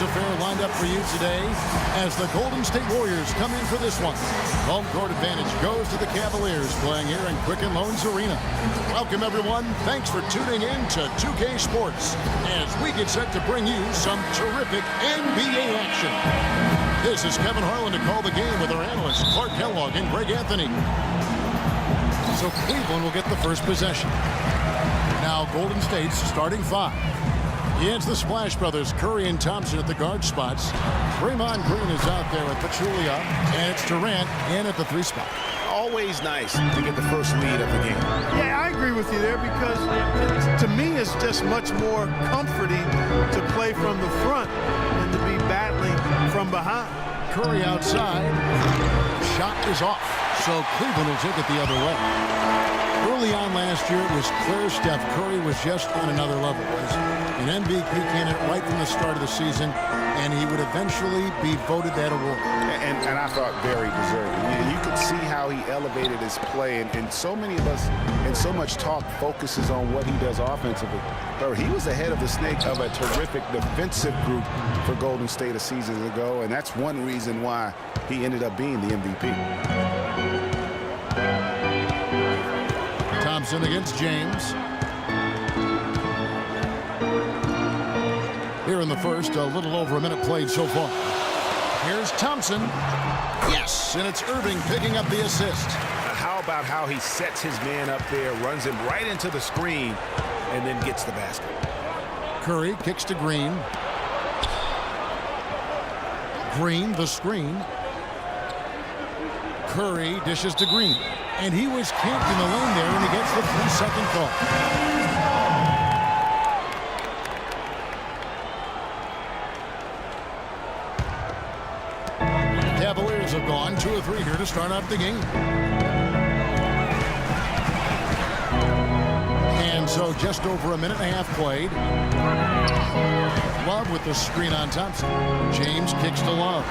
affair lined up for you today as the Golden State Warriors come in for this one. Home court advantage goes to the Cavaliers playing here in Quicken Loans Arena. Welcome, everyone. Thanks for tuning in to 2K Sports as we get set to bring you some terrific NBA action. This is Kevin Harlan to call the game with our analysts Clark Kellogg and Greg Anthony. So Cleveland will get the first possession. Now Golden State's starting five. Against the Splash Brothers, Curry and Thompson at the guard spots. Draymond Green is out there with Pachulia, and it's Durant in at the 3 spot. Always nice to get the first lead of the game. Yeah, I agree with you there because to me it's just much more comforting to play from the front than to be battling from behind. Curry outside. Shot is off, so Cleveland will take it the other way. Early on last year, it was clear Steph Curry was just on another level. As an MVP candidate right from the start of the season, and he would eventually be voted that award. And I thought very deserving. You could see how he elevated his play, and so many of us, and so much talk focuses on what he does offensively. But he was ahead of the snake of a terrific defensive group for Golden State a season ago, and that's one reason why he ended up being the MVP. Thompson against James. Here in the first, a little over a minute played so far. Here's Thompson. Yes, and it's Irving picking up the assist. How about how he sets his man up there, runs him right into the screen, and then gets the basket. Curry kicks to Green. Green, the screen. Curry dishes to Green. And he was camped in the lane there, and he gets the 3-second call. Cavaliers have gone 2 of 3 here to start off the game. And so just over a minute and a half played. Love with the screen on Thompson. James kicks to Love.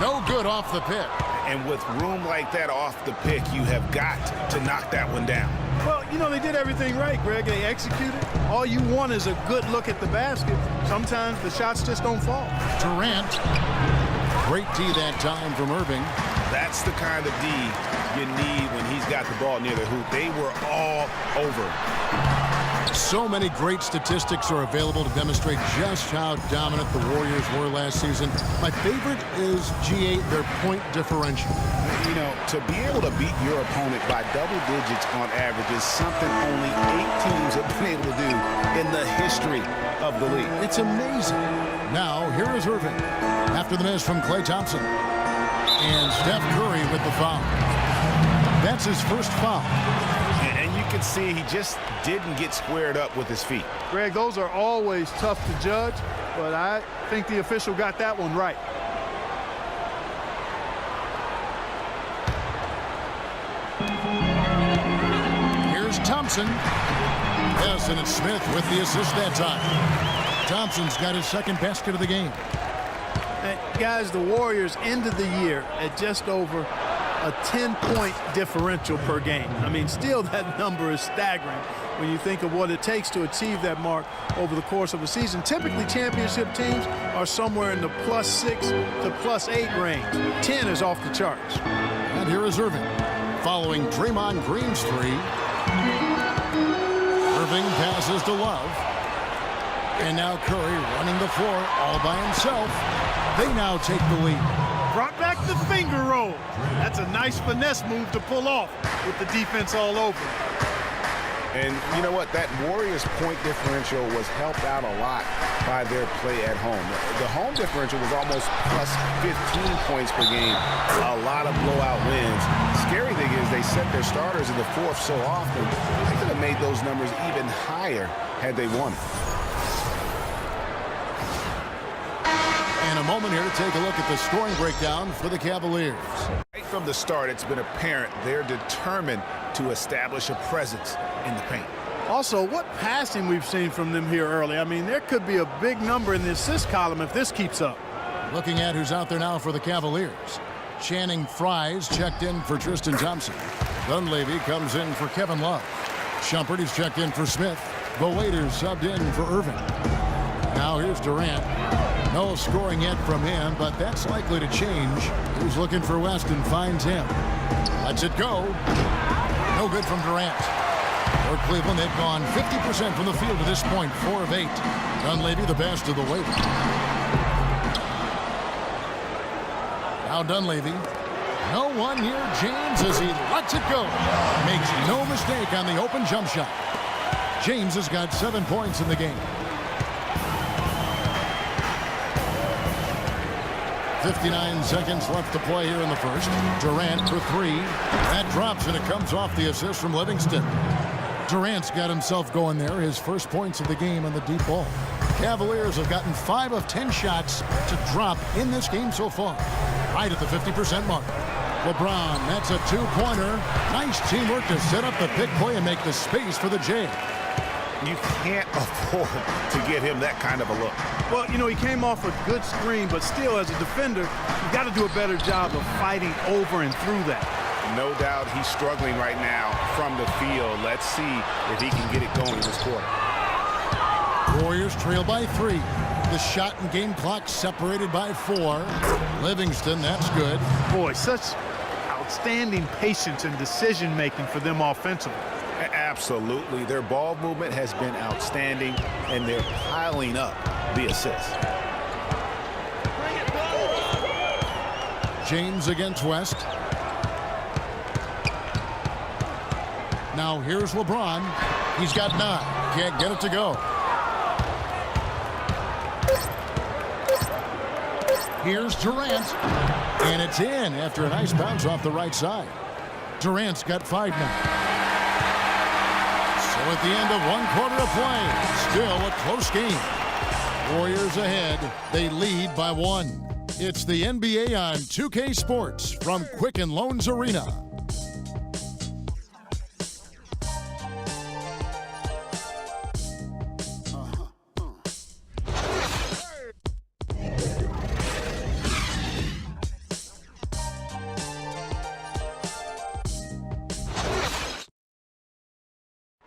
No good off the pick. And with room like that off the pick, you have got to knock that one down. Well, you know, they did everything right, Greg. They executed. All you want is a good look at the basket. Sometimes the shots just don't fall. Durant. Great D that time from Irving. That's the kind of D you need when he's got the ball near the hoop. They were all over. So many great statistics are available to demonstrate just how dominant the Warriors were last season. My favorite is G8, their point differential. You know, to be able to beat your opponent by double digits on average is something only 8 teams have been able to do in the history of the league. It's amazing. Now, here is Irving after the miss from Klay Thompson. And Steph Curry with the foul. That's his first foul. And you can see he just didn't get squared up with his feet. Greg, those are always tough to judge, but I think the official got that one right. Here's Thompson. Yes, and it's Smith with the assist that time. Thompson's got his second basket of the game. Hey, guys, the Warriors ended the year at just over a 10-point differential per game. I mean, still that number is staggering when you think of what it takes to achieve that mark over the course of a season. Typically, championship teams are somewhere in the +6 to +8 range. 10 is off the charts. And here is Irving following Draymond Green's 3. Irving passes to Love. And now Curry running the floor all by himself. They now take the lead. Brought back the finger roll. That's a nice finesse move to pull off with the defense all over. And you know what? That Warriors point differential was helped out a lot by their play at home. The home differential was almost +15 points per game. A lot of blowout wins. Scary thing is they set their starters in the fourth so often. They could have made those numbers even higher had they wanted. And a moment here to take a look at the scoring breakdown for the Cavaliers. Right from the start, it's been apparent they're determined to establish a presence in the paint. Also, what passing we've seen from them here early. I mean, there could be a big number in the assist column if this keeps up. Looking at who's out there now for the Cavaliers. Channing Frye's checked in for Tristan Thompson. Dunleavy comes in for Kevin Love. Shumpert is checked in for Smith. The Waiters subbed in for Irving. Now here's Durant. No scoring yet from him, but that's likely to change. Who's looking for West and finds him. Lets it go. No good from Durant. For Cleveland, they've gone 50% from the field to this point, 4 of 8. Dunleavy the best of the way. Now Dunleavy. No one near James as he lets it go. Makes no mistake on the open jump shot. James has got 7 points in the game. 59 seconds left to play here in the first. Durant for 3. That drops, and it comes off the assist from Livingston. Durant's got himself going there. His first points of the game on the deep ball. Cavaliers have gotten 5 of 10 shots to drop in this game so far. Right at the 50% mark. LeBron, that's a 2-pointer. Nice teamwork to set up the big play and make the space for the J. You can't afford to get him that kind of a look. Well, you know, he came off a good screen, but still, as a defender, you've got to do a better job of fighting over and through that. No doubt he's struggling right now from the field. Let's see if he can get it going this quarter. Warriors trail by 3. The shot and game clock separated by 4. Livingston, that's good. Boy, such outstanding patience and decision-making for them offensively. Absolutely. Their ball movement has been outstanding, and they're piling up the assists. James against West. Now here's LeBron. He's got 9. Can't get it to go. Here's Durant. And it's in after a nice bounce off the right side. Durant's got 5 now. So at the end of 1 quarter of play, still a close game. Warriors ahead. They lead by 1. It's the NBA on 2K Sports from Quicken Loans Arena.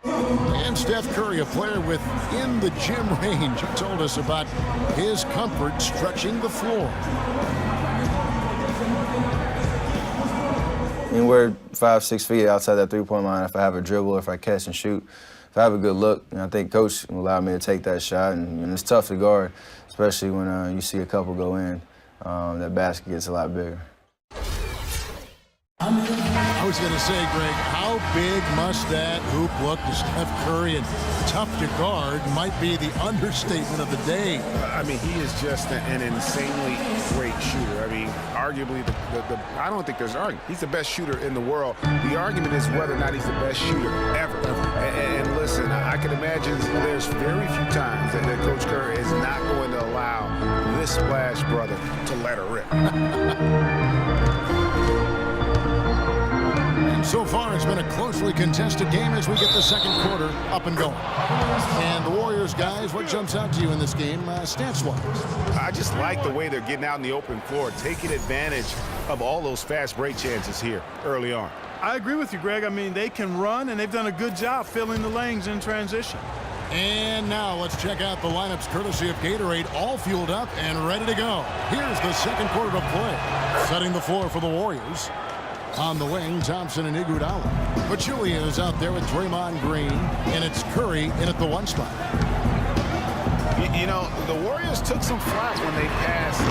And Steph Curry, a player within the gym range, told us about his comfort stretching the floor. Anywhere 5-6 feet outside that three-point line, if I have a dribble, if I catch and shoot, if I have a good look, I think Coach will allow me to take that shot. And it's tough to guard, especially when you see a couple go in. That basket gets a lot bigger. I was going to say, Greg, how big must that hoop look to Steph Curry? And tough to guard might be the understatement of the day. I mean, he is just an insanely great shooter. I mean, arguably, I don't think there's an argument. He's the best shooter in the world. The argument is whether or not he's the best shooter ever. And listen, I can imagine there's very few times that Coach Curry is not going to allow this splash brother to let her rip. So far, it's been a closely contested game as we get the second quarter up and going. And the Warriors, guys, what jumps out to you in this game, stats-wise? I just like the way they're getting out in the open floor, taking advantage of all those fast break chances here early on. I agree with you, Greg. I mean, they can run, and they've done a good job filling the lanes in transition. And now let's check out the lineups courtesy of Gatorade, all fueled up and ready to go. Here's the second quarter of play. Setting the floor for the Warriors. On the wing, Thompson and Iguodala. Pachulia is out there with Draymond Green, and it's Curry in at the 1 spot. You know, the Warriors took some flack when they passed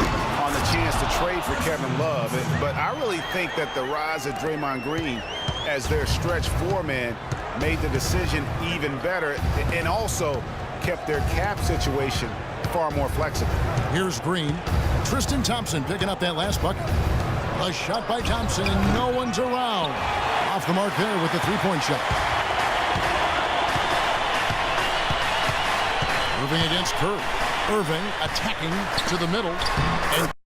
on the chance to trade for Kevin Love, but I really think that the rise of Draymond Green as their stretch 4-man made the decision even better and also kept their cap situation far more flexible. Here's Green. Tristan Thompson picking up that last bucket. A shot by Thompson, and no one's around. Off the mark there with the 3-point shot. Irving against Curry. Irving attacking to the middle. And